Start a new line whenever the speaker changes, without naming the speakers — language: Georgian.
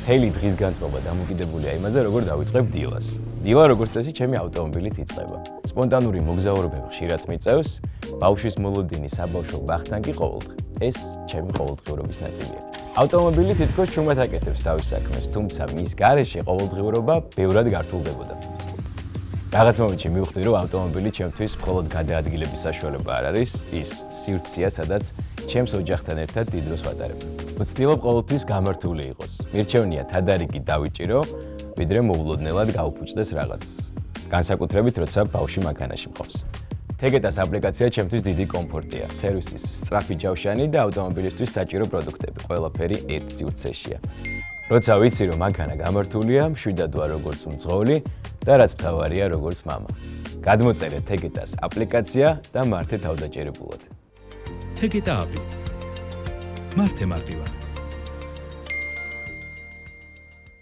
მთელი დღის განწყობა დამოკიდებულია იმაზე, როგორ დავიწყებ დილას. დილა როგორც წესი, ჩემი ავტომობილით იწყება. სპონტანური მოგზაურობები ხშირად მიწევს, ბავშვის მოლოდინი საბავშვო ბაღთან კი ყოველდღე. ეს ჩემი ყოველდღიურობის ნაწილია. ავტომობილი თითქოს ჩუმად აკეთებს თავის საქმეს, თუმცა მის გარეშე ყოველდღიურობა ბევრად გართულდებოდა. რაღაც მომენტში მივხვდი, რომ ავტომობილი ჩემთვის მხოლოდ გადაადგილების საშუალება არ არის, ის სივრცეა, სადაც ჩემს ოჯახთან ერთად დიდ დროს ვატარებ. ვცდილობ ყოველთვის გამართული იყოს. მირჩევნია თადარიგი დავიჭირო, ვიდრე მოულოდნელად გავფუჭდეს რაღაც. განსაკუთრებით, როცა ბავშვი მანქანაში მყავს. Tegeta's აპლიკაცია ჩემთვის დიდი კომფორტია. სერვისის სწრაფი ჯავშანი და ავტომობილისთვის საჭირო პროდუქტები ყველაფერი ერთ სივრცეშია. როცა ვიცი, რომ მანქანა გამართულია, მშვიდად ვარ როგორც მძღოლი და რაც მთავარია, როგორც მამა. გადმოწერეთ Tegeta's აპლიკაცია და მართე თავდაჭერებულად.
Tegeta აპი. მართე მარტივად.